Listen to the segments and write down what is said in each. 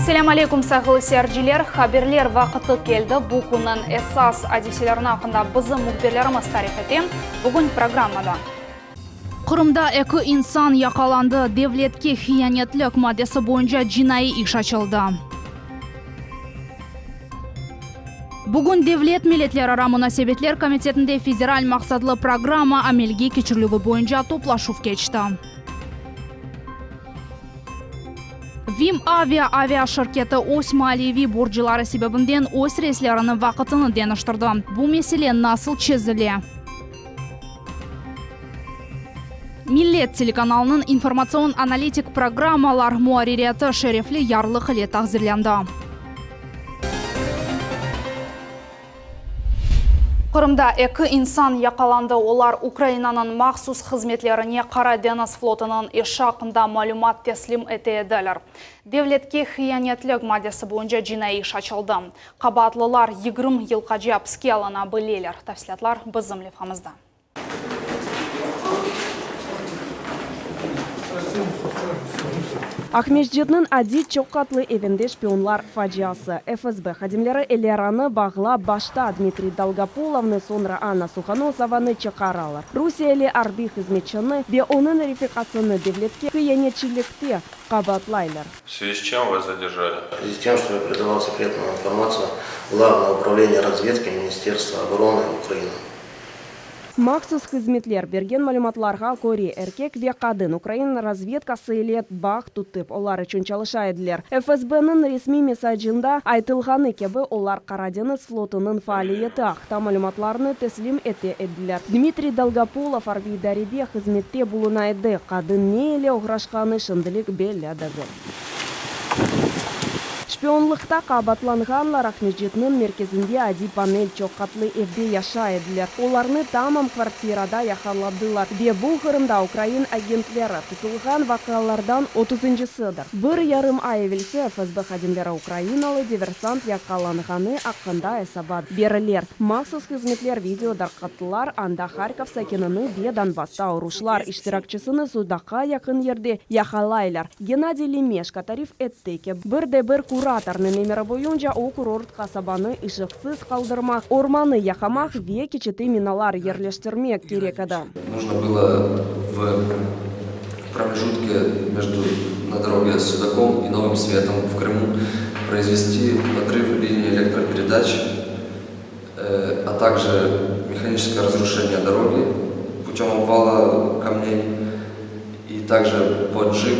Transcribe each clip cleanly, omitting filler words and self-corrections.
Assalamu alaikum sağlı seyirciler. Haberler vaqti keldi. Bu kunun esas hadiselerine hakkında bizim muhbirlerimiz tarif ettim. Bugün programmada. Qrimda iki insan yakalandı. Devletga xiyanatlik maddasi boyunca jinoiy ish ochildi. Bugun Devlet millatlararo munosabatlar komitetida federal maqsadli programma amalga kechiriluvi boyunca to'plashuv kechdi. Vim avia şirketi o'z moliyaviy burchlari sababidan o'z reyslarini vaqtini tenishtirdi. Bu mesele nasıl chizildi? Millet telekanalining informatsion analitik programmalar muarririyati sharafli yorliq ile taqdirlandi. Qrimda iki insan yakalandı. Olar Ukraynanın maxsus xizmetlerine Qara deniz flotining ishi haqida ma'lumot taslim etadilar. Devletga xiyanatlik maddasi boyunca jinoiy ish ochildi. Qabatlilar 20 yilgacha hibsga olinadilar. Tafsilotlar bizim levhamizda. Ахмеждетнын адит чоққатлы эвенде шпионлар фажиасы. ФСБ хадимлері элераны бағла башта Дмитрий Долгополовны сонра Анна Суханосованы чықаралар. Русиялы арби хизметчіні бе оның рефикацияны девлетке киянетчілікте қабатлайлар. В связи с чем вас задержали? В связи с тем, что я передавал секретную информацию Главного управления разведки Министерства обороны Украины. Максус хизметлер берген мәліматларға көре эркек ве қадын Украина разведкасы елет бақ тұтып, олар үшін çalışайдылар. ФСБ-нің ресми месаджында айтылғаны кебі олар Қара деңіз флотының фаалиеті ақта мәліматларыны тәслим етеділер. Дмитрий Долгополов арбидаребе хизметте бұлынайды, қадын не еле оғрашқаны шындылық белядығы. Шпионлықта қабатланғанлар Ахмеждетнің мерkezінде ади панель чоққатлы евде яшайдылар. Оларны тамам квартирада яхаладылар. Бе бұл Қырымда Украин агентлері тұтылған вақалардан 30-сыдыр. Бір ярым ай евелсе ФСБ хадимлері Украиналы диверсант яқаланғаны ақында эсабад берілер. Максус хизметлер видеодарқаттылар, анда Харьков сәкеніні бе Донбасста ұрушылар иштиракчысыны судақа яқын ерде яхалайлар. Геннадий Лемешко тариф етті бір кураторны номері бойынша о курорт қасабаны ишықсыз қалдырмақ, орманы яқамақ ве кечеті миналар ерлештірмек керек еді. Нужно было в промежутке на дороге с Судаком и Новым Светом в Крыму произвести подрыв линии электропередач, а также механическое разрушение дороги путем обвала камней и также поджиг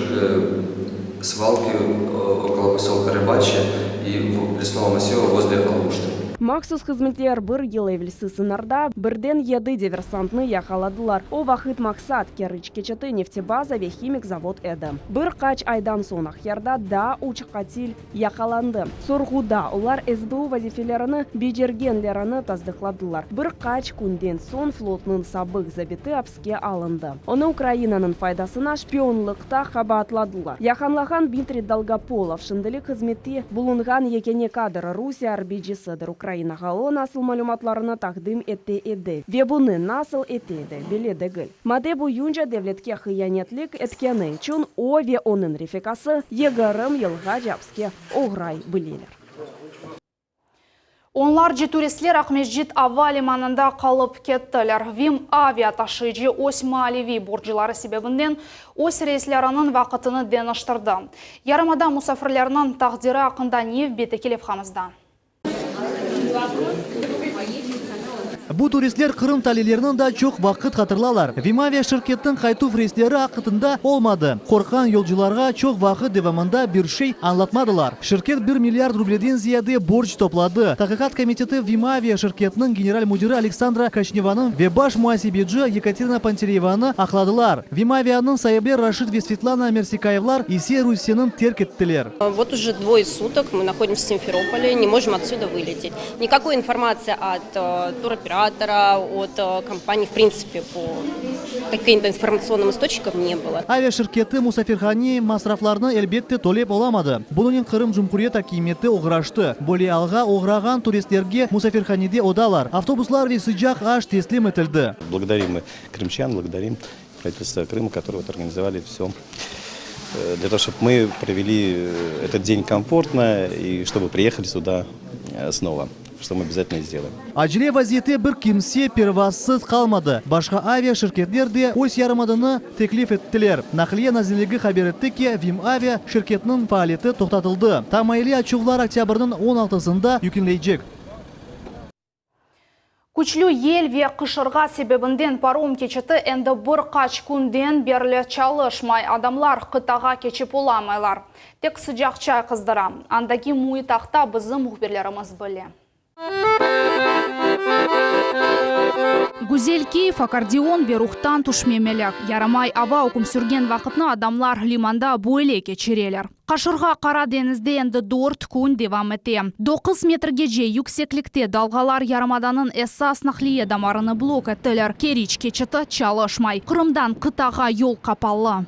свалки около поселка Рыбачья и лесного массива возле Алушты. Максус хизметлер бір ел евлісі сынарда бірден еді диверсантны яқаладылар. О вақыт мақсат керіч кечеті нефтебаза ве химик завод еді. Бір қач айдан сон ақярда да учқатил яқаланды. Сорғуда олар СБУ вазифелеріні бежергенлеріні таздықладылар. Бір қач күнден сон флотның сабық забеті апске алынды. Оны Украинаның файдасына шпионлықта қабатладылар. Яқанлаған Дмитрий Долгополов шындылық хизметте бұлынған екене кадры Русия арбиджисыдыр. Украинаға о насыл мәліматларына тақдым етті еді. Ве бұны насыл етеді, беледі гіл. Маде бойынша девлетке хияnetlік еткені үшін о ве оның рефикасы 20 елға жапске оғрай білелер. Onlarca turistler Ахмеждет Ава limanında қалып кеттілер. Vim avia taşıyıcı o'z maliyaviy burchlari sebebinden o'z reyslarının vaqtini tenishtirdi. Yarımada musafirlarning taqdiri haqida nev beti kelevhamizda. Bu turistler Kırım talilerinden da çok vakit hatırlarlar. Vimavia şirketin kaytuf reysleri hakkında olmadı. Korkan yolcularga çok vakit devamında bir şey anlatmadılar. Şirket 1 milyar rubleden ziyade borç topladı. Tahkikat komiteti Vimavia şirketinin general müdürü Aleksandra Kashnevanın ve baş muhasebeci Yekaterina Panteryevanı akladılar. Vimavia'nın sahibi Rashid ve Svetlana Mersikayevlar ise Rusya'nın terk ettiler. Вот уже двое суток мы находимся в Симферополе, не можем отсюда вылететь. Никакой информации от туроператора, от компании, в принципе, по каким-то информационным источникам не было. Авиашirketi musafirhane masraflarını elbette talep olamadı. Bunun Kırım Cumhuriyet Hakimiyeti uğraştı. Böyle alga uğragan turistlerge musafirhanede odalar, avtobuslar ve sıcak aş teslim edildi. Благодарим мы крымчан, благодарим правительство Крыма, которые организовали все для того, чтобы мы провели этот день комфортно и чтобы приехали сюда снова, что мы обязательно сделаем. Acile vaziyette bir kimse pervazsız kalmadı. Başka avia şirketler de o'z yarmadığını teklif ettiler. Nakliye nazirligi haber etti ki Vim Avia şirketinin faaliyeti to'xtatildi. Tamayli açıqlar oktyabrning 16'sında yüklenilecek. Күчлүү ел ве кышырга себебинден паром кечити энди bir kaç күнден бери чалышмай, адамлар кытага кечип уламайлар. Тек сыжак чай кыздыра. Андаки муйтакта биздин мухбирлерimiz биле. Гүзел кейф, аккордеон ве рухтан тушмемелек. Ярамай аба окум сүрген вакытны адамлар лиманда бойле кечирелер. Кашырга Кара денизде энди 4 күн девам эте. 9 метрге же юксекликте далгалар Ярамаданын эсас нахлие дамарыны блок эттелер. Керич кечити чалышмай. Кырымдан кытага жол капаллы.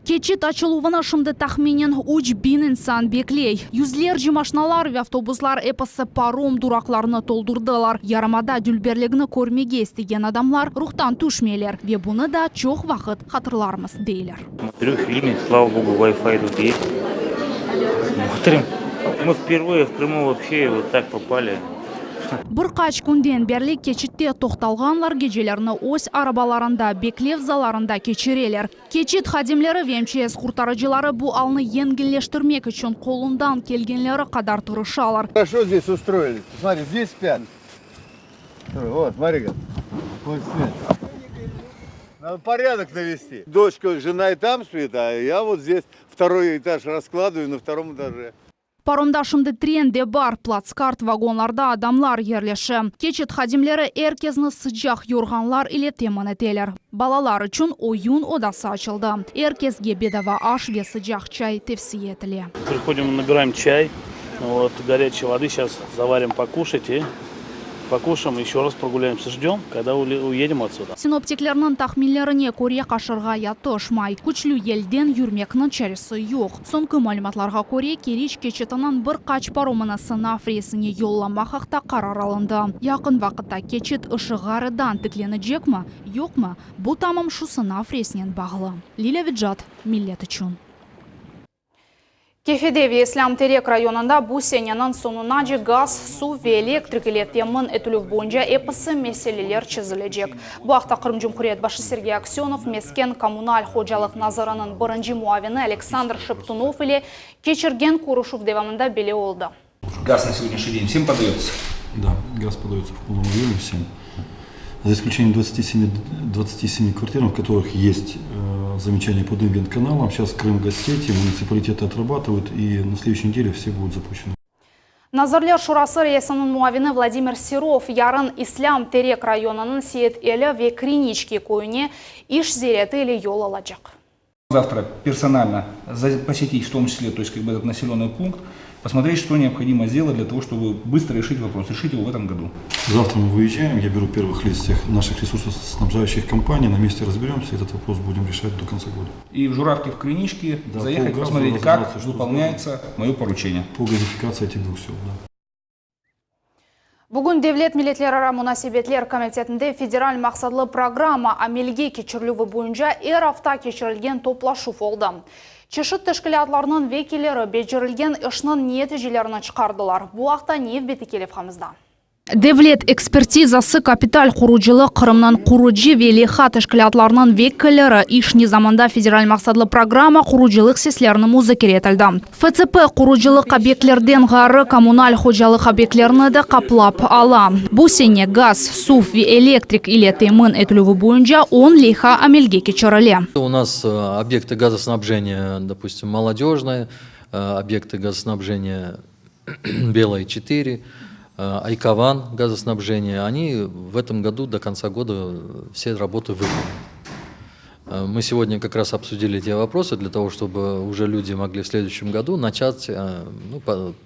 Keçit açıluvına şimdi tahminen 3000 insan bekley. Yüzlerce maşinalar ve avtobuslar epası parom duraklarını toldurdular. Yaramada dülberligini көрмеге istegen adamlar ruhtan düşmeler ve bunu da çok vakit hatırlarımız deyler. Смотрю фильмы, слава богу, Wi-Fi тут есть. Смотрим. Мы впервые в Крыму вообще вот так попали. Bir kaç күнден берлик keçitте тоқталғанлар gecelerini o'z arabalarında beklev zalarında keçirelер. Keçit xadimleri ve МЧС kurtarıcıları bu alını yengilleştirmek için kolundan kelgenleri kadar tırışalar. Хорошо здесь устроили. Смотри, здесь спят. Вот, смотри-ка. Вот свет. Надо порядок навести. Дочка, жена и там спит, а я вот здесь второй этаж раскладываю на втором этаже. Paromda şimdi tren de bar, platskart vagonlarda adamlar yerleşi. Keçit xadimleri herkesini sıcak yorganlar ile temin eteler. Balalar için oyun odası açıldı. Herkesge bedava aş ve sıcak çay tavsiye etili. Приходим, набираем чай, вот, горячей воды, сейчас заварим покушать и покушаем, еще раз прогуляемся, ждем, когда уедем отсюда. Sinoptiklerinin tahminlerine göre Kaşırga yatışmay. Күчлүү елден yürmeknin çaresi yok. Sonkı malumatlarga göre Keriç keçitinin bir kaç paromını sınav reysine yollamak haqda karar alındı. Yakın vakitte keçit ışıgarıdan tiklenecek mi, yok mu? Bu tamam şu sınav reysinen bağlı. Lila Vidjat, millet için. Kefede ve İslam Terek rayonunda bu senenin sonuna gaz, su ve elektrik ile temin etülük boyunca epası meseleler çizilecek. Bu hafta Kırım Cumhuriyet Başı Sergey Aksyonov, Mesken Kommunal Hocalık Nazarının birinci muavini Aleksandr Sheptunov ile geçirgen kuruşuv devamında bile oldu. Газ на сегодняшний день всем подается? Да, газ подается в полном объеме всем. За исключением 27 квартир, в которых есть замечания по дым-вент-каналам. Сейчас Крымгазсети, муниципалитеты отрабатывают, и на следующей неделе все будут запущены. Nazırlar Şurası Reisinin muavini Vladimir Serov yarın İslam Terek rayonunun Seyit Eli ve Kriniçki koyuna iş ziyareti ile yol alacak. Завтра персонально посетить в том числе, то есть как бы этот населенный пункт, посмотреть, что необходимо сделать для того, чтобы быстро решить вопрос, решить его в этом году. Завтра мы выезжаем, я беру первых лиц всех наших ресурсоснабжающих компаний, на месте разберемся, этот вопрос будем решать до конца года. И в Журавке, в Криничке заехать, посмотреть, как выполняется мое поручение. По газификации этих двух сел, да. Bugün Devlet Milletlerara Münasebetler Komitetinde federal maqsadlı programma amelge keçirilüvi boyunca her hafta keçirilgen toplaşuv oldu. Çeşit teşkilatlarının vekilleri becerilgen işinin netijelerini çıkardılar. Bu haqda nev beti kelefhamizda. Devlet ekspertizası kapital kuruculuq Kırım'nın kurucu ve leha teşkilatlarının vekilleri iş nizamında federal maqsadlı programma kuruculuq seslerini muzakere etildi. FCP kuruculuq obyektlerden gari kommunal hocalık obyektlerini de kaplap ala. Bu sene gaz, su ve elektrik ile temin etülüvi boyunca 10 leha amelge keçirildi. У нас объекты газоснабжения, допустим, Молодежная, объекты газоснабжения Белая 4, Айкован газоснабжения, они в этом году до конца года все работы выполнены. Мы сегодня как раз обсудили эти вопросы для того, чтобы уже люди могли в следующем году начать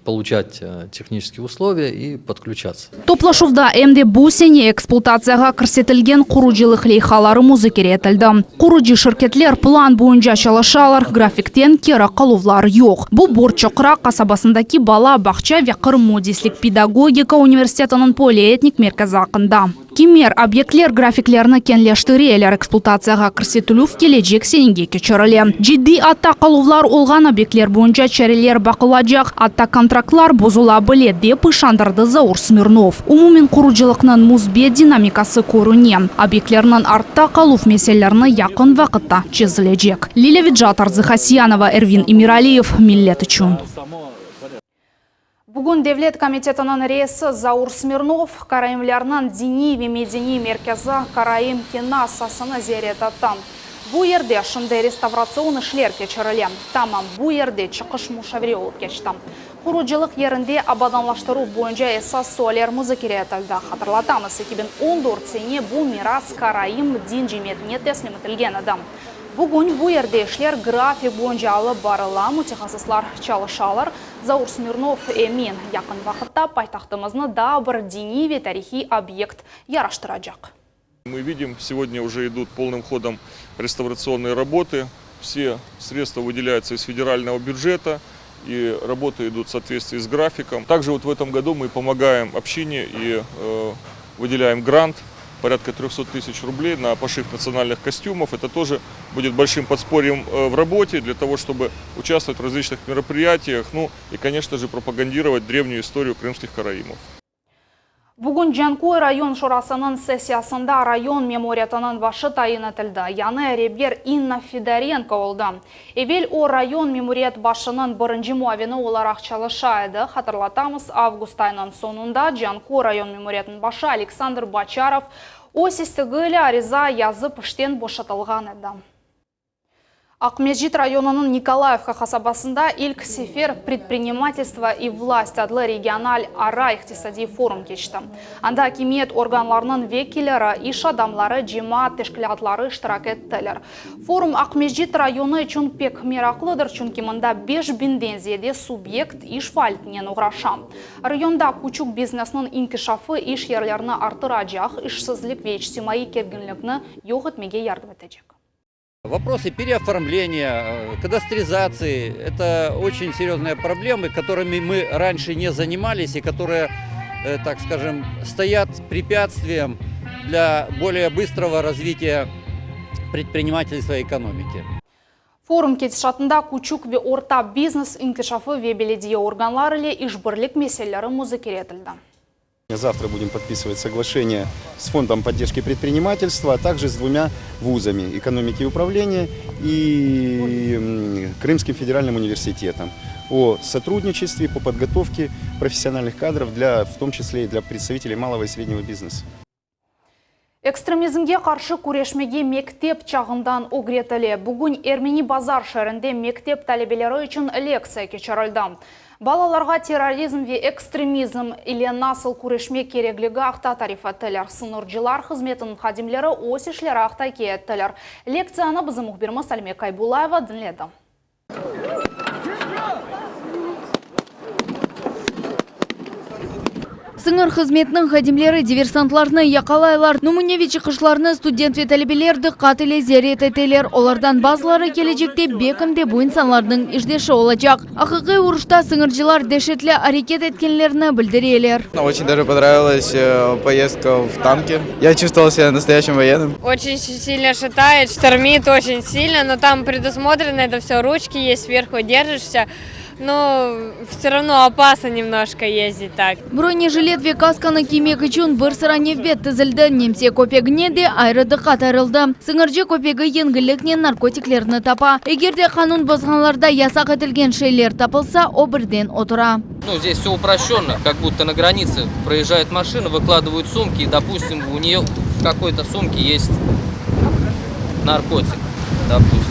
получать технические условия и подключаться. Топлашувда эмде bu sene eksploatatsiyaga kirsetilgen qurucılık leyhalары muzakere etildi. Qurucu şirketler plan boyunca çalışalar, grafikten kera qaluvlar yok. Bu Borçoqra kasabasındaki Bala Baxça ve Kırım Modislik Pedagogika Üniversitetinin polietnik merkezi hakkında. Кемер объектлер графиклерны кенлештирелер эксплуатацияга кирсетилүү келечек сенинге кечириле. Жидди атта калуулар олган объектлер боюнча чарелер бакылажак, атта контрактлар бузула билет деп ышандырды Заур Смирнов. Умумин куручулукнун музбе динамикасы көрүнө. Объектлернин артта калуу маселелерини якын вакытта чечилежек. Лилия Виджатар, Хасиянова, Эрвин Имиралиев, Миллет үчүн. Бүгін Девлет комитетінің рейесі Заур Смирнов карайымларынан дини ве медини меркезі Карайым кинасасыны зиярет аттан. Бу ерде шындай реставрацион ішлер кечірілі. Тамам бу ерде чықыш мушаври олып кечті. Құружилық ерінде абаданлаштыру бойынша эсас суалер музыкері етілді. Хатырлатамыз 2014-сене бу мирас Карайым дин жеметіне теслим етілген адам. Бүгін бу ерде ішлер график бойынша алып барыла, мутехасыслар чалышалар. Заур Смирнов эмин якын вақытта пайтақтымызны да бір дини ве тарихи объект яраштырajak. Мы видим, сегодня уже идут полным ходом реставрационные работы. Все средства выделяются из федерального бюджета, и работы идут в соответствии с графиком. Также вот в этом году мы помогаем общине и выделяем грант. Порядка 300 тысяч рублей на пошив национальных костюмов. Это тоже будет большим подспорьем в работе для того, чтобы участвовать в различных мероприятиях, ну и, конечно же, пропагандировать древнюю историю крымских караимов. Бүгін Жанкой район шурасының сессиясында район мемориятының башы тайын етілді. Яны ребер Инна Федоренко олды. Евел о район меморият башының бірінші муавені оларақ чалышайды. Хатырлатамыз, август айының сонында Жанкой район мемориятының башы Александр Бачаров о сестігілі ариза язып іштен бошатылған еді. Акмеджит районының Николаевка хасабасында ilk сефер предпринимательства и власть адлы региональ ара иқтисади форум кечті. Анда акимиет органларының векилері, иш адамлары, жемаат тешкілатлары иштирак еттілер. Форум Акмеджит районы үшін пек мерақлыдыр, чүнки мында 5000 зиеде субъект иш фальтінен уграша. Районда күчүк бизнесінің инкишафы иш ерлеріні артырajak, ишсізлік ве ичтимаи кергінлікні yok etmege yardım edecek. Вопросы переоформления, кадастризации – это очень серьезные проблемы, которыми мы раньше не занимались и которые, так скажем, стоят препятствием для более быстрого развития предпринимательства и экономики. Форум кетишатында күчүк ве орта бизнес инкишафы ве беледие органлары или ишбырлик меселлері музыкері етілді. Завтра будем подписывать соглашение с Фондом поддержки предпринимательства, а также с двумя вузами экономики и управления и Крымским федеральным университетом о сотрудничестве по подготовке профессиональных кадров, в том числе и для представителей малого и среднего бизнеса. Экстремизмге қаршы күрешмеге мектеп чағындан огретілі. Бүгін Эрмени базар шәрінде мектеп талебелері үшін лекция кечірілді. Балаларға терроризм ве экстремизм или насыл күрешме кереглігі ақта тарифаттылар. Сыныржылар қызметінің қадимлері осишлері ақта кеттілер. Лекцияны бізім мұхбирімі Салме Кайбулаева дінледі. Сыңыр қызметінің қадимлері диверсантларны яқалайлар, Нумуневич қышларны студент ве талебелерді қатыле зерет етелер. Олардан базылары келечекте бекімде бұл инсанлардың иждеші олacak. Ақықы ұрышта сыңыржылар дешетлі әрекет еткенлеріні білдірелер. Очень даже понравилась поездка в танке. Я чувствовал себя настоящим военным. Очень сильно шатает, штормит очень сильно, но там предусмотрено это все, ручки есть, сверху держишься. Но все равно опасно немножко ездить так. Бронежилет ве касканы кимек үшін бір сыране вбет тізілді. Немсе көпегіне де айрыды қатарылды. Сыңыржы көпегі енгілікнен наркотиклеріні тапа. Егерде қанун бұзғанларда ясақ етілген шейлер тапылса, о бірден отыра. Здесь все упрощенно, как будто на границе проезжает машина, выкладывают сумки, и, допустим, у нее в какой-то сумке есть наркотик, допустим.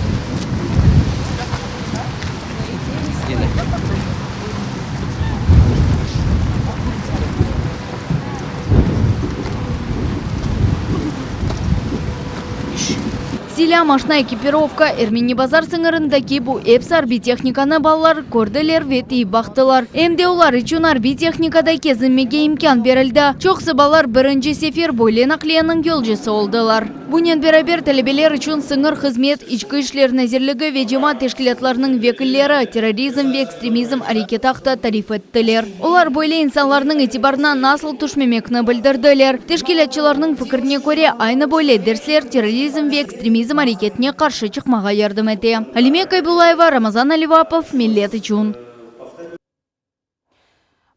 Силя машина экипировка Эрмени базар сыңырындаки бу эпс арби техниканы баллар көрділер вети бақтылар. Эмде олар üçün арби техникада кезінмеге имкан берілді. Чоқсы балар бірінші сефер бойлен ақлияның гөлжесі олдылар. Bunyan beraber talebelер üçün sыңыр хызмет ички ишлер назирлиги ve жамаат тешкилатларынын векиллери терроризм ve экстремизм аракетахта тариф еттилер. Олар бойлы инсанларның этибарына насыл түшмемекни билдирдилер. Тешкилатчыларның фикрине көре айны бойлы дерслер терроризм ve экстремизм аракетине каршы чыкмага жардам эте. Алиме Кайбулаева, Рамазан Аливапов, Миллет үчүн.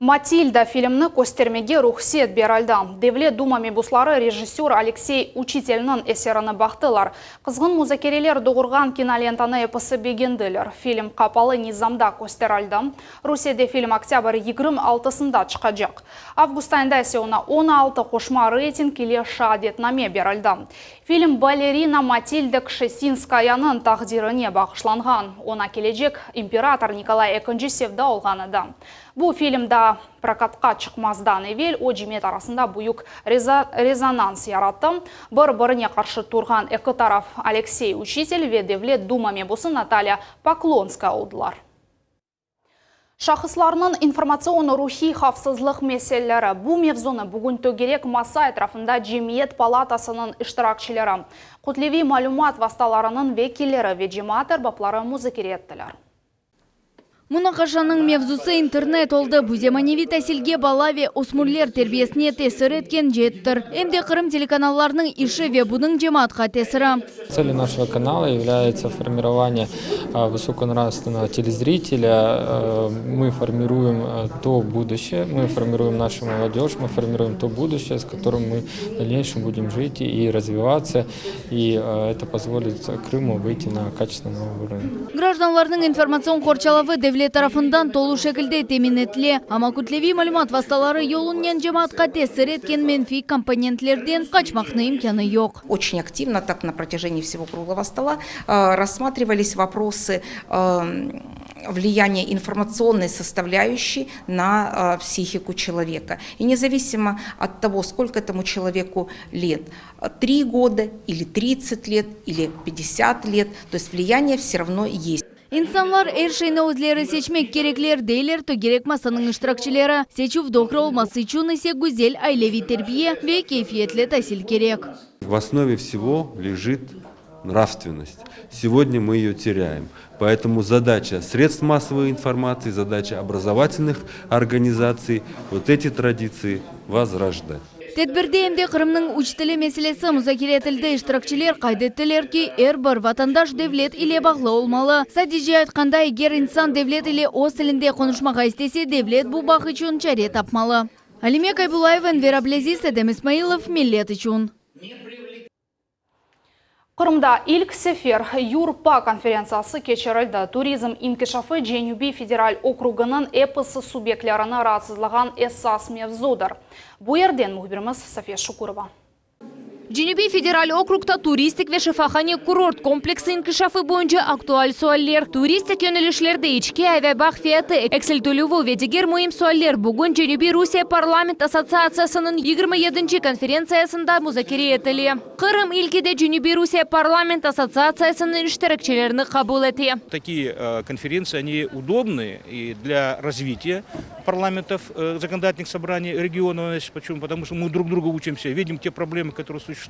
Матильда фильмны көстермеге рухсет берілді. Девлет Дума мебуслары режиссер Алексей Учительнын эсеріні бақтылар. Қызғын музакерелер doğurған кинолентаны эпысы бегенділер. Фильм қапалы низамда көстерілді. Русияде фильм октябрь 26-сында чықажақ. Август айында есе ona 16 қошма рейтинг или шаадетнаме берілді. Фильм балерина Матильда Кшесинскаянын тақдиріне бағышланған. Она кележек император Николай II севда олғаныды. Бұл фильмда прокатқа чықмаздан евел о жемет арасында бұйық резонанс яратты. Бір-біріне қаршы тұрған екі тараф Алексей Учитель ве Девлет Дума мебусы Наталья Поклонская олдылар. Шахысларының информационы рухи хавсызлық меселлері. Бұл мевзоны бүгін төгерек маса этрафында Жемиет палатасының іштиракчылары. Құтлеви малюмат васталарының векилері ве жемат арбаплары музыкері еттілер. Мунақашаның мевзусы интернет олды. Буземаневи тәсілге балаве осмурлер тербиесіне тесір еткен жеттір. Әмде Қырым телеканаларының іші ве бұның жематқа тесірі. Целью нашего канала является формирование высоконравственного телезрителя. Мы формируем то будущее, мы формируем нашу молодежь, мы формируем то будущее, с которым мы в дальнейшем будем жить и развиваться. И это позволит Крыму выйти на качественный уровень. Гражданларның информацион корчалавы Девлет тарафындан толу шекілде темин етле. Ама күтлеви малюмат васталары йолуннен жематқа тесір еткен менфи компонентлерден қачмақны имканы yok. Очень активно, так на протяжении всего круглого стола, рассматривались вопросы влияния информационной составляющей на психику человека. И независимо от того, сколько этому человеку лет, 3 года или 30 лет или 50 лет, то есть влияние все равно есть. İnsanlar erşeyne özleri seçmek gerekler değiller to gerek masanın iştirakçıları. Seçuf doğru olması için ise güzel ailevi terbiye ve keyfiyetli tahsil gerek. В основе всего лежит нравственность. Сегодня мы ее теряем. Поэтому задача средств массовой информации, задача образовательных организаций вот эти традиции возрождать. Tedbirde hem de Kırım'nın uç tili meselesi müzakere etildi. İştirakçılar kaydettiler ki bir vatandaş devlet ile bağlı olmalı. Sadece aytkanda eğer insan devlet ile o tilinde konuşmağa istese devlet bu bağ için çare tapmalı. Alime Kaybulayeva, Enver Ablaziz, Edem İsmailov, Millet için. Qırımda ilk sefer Yurpa konferensiyası keçirildi. Turizm inkişafı Cenubi Federal Okrugunun episi subyektlerini rahatsızlagan esas mevzudur. Bu yerden muhbirimiz Safiya Şukurova. Cenubi Federal Okrug'da turistik ve şifahane kurort kompleksi inkişafı boyunca aktual sualler. Turistik yönelişlerde içki ve bağ fiyatı eksiltülüvü ve diğer mühim sualler bugün Cenubi Rusya Parlament Assotsiasyası'nın 27. konferensiyasında müzakere edildi. Kırım ilkide Cenubi Rusya Parlament Assotsiasyası'nın iştirakçılarını kabul etti. Такие конференции, они удобны и для развития парламентов, законодательных собраний регионов. Почему? Потому что мы друг друга учимся, видим те проблемы, которые существуют.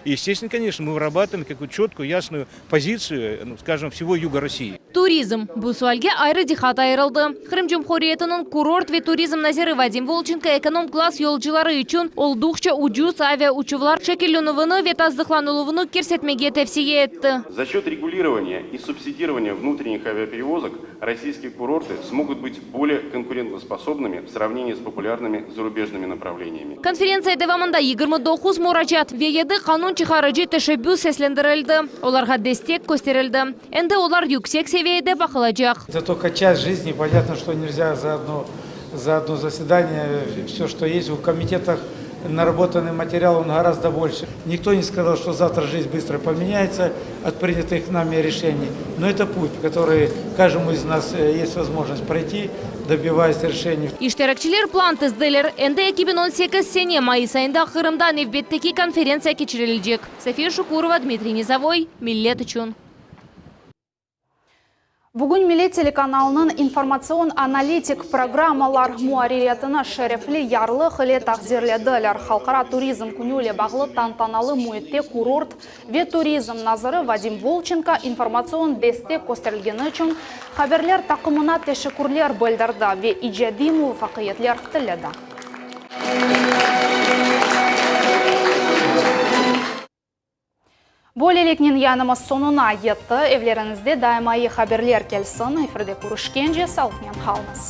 И, естественно, конечно, мы вырабатываем какую-то четкую, ясную позицию, скажем, всего юга России. Turizm bu sualga ayrı diqqat ayrıldı. Kırım Cumhuriyeti'nin kurort ve turizm naziri Vadim Volchenko ekonom klas yolcuları için oldukça ucuz avia uçuvlar şekillenuvunu ve tasdiklanıluvunu көрсетмеге tavsiye etti. За счет регулирования и субсидирования внутренних авиаперевозок российские курорты смогут быть более конкурентоспособными в сравнении с популярными зарубежными направлениями. Konferensiya devamında 29 müracaat ve 7 kanun çıkarıcı teşebbüs seslendirildi. Onlarga destek gösterildi. Endi onlar yüksek seviyede bakılacak. Это только часть жизни. Понятно, что нельзя за одно заседание все, что есть в комитетах. Наработанный материал, он гораздо больше. Никто не сказал, что завтра жизнь быстро поменяется от принятых нами решений. Но это путь, который каждому из нас есть возможность пройти, добиваясь решений. İştirakçılar plan tizdiler. Endi 2018 sene Mayıs ayında Kırım'da növbetteki konferensiya geçirilecek. Safiya Şukurova, Dmitriy Nizavoy, Millet için. Бүгін Милли телеканалының информацион-аналитик программалар муариятына шәрефлі ярлық іле тақдирледілер. Халқара туризм күнілі бағлы тантаналы муетте курорт ве туризм назыры Вадим Волченко информацион дестек көстерілгені үшін хаберлер тақымына тешекурлер білдірді ве иджади муфақиетлер тіледі. Болелекнен янымыз сонuna етті. Evlerinizde daimai haberler kelsin. Efirde көрішкенже сауытмен қалыңыз.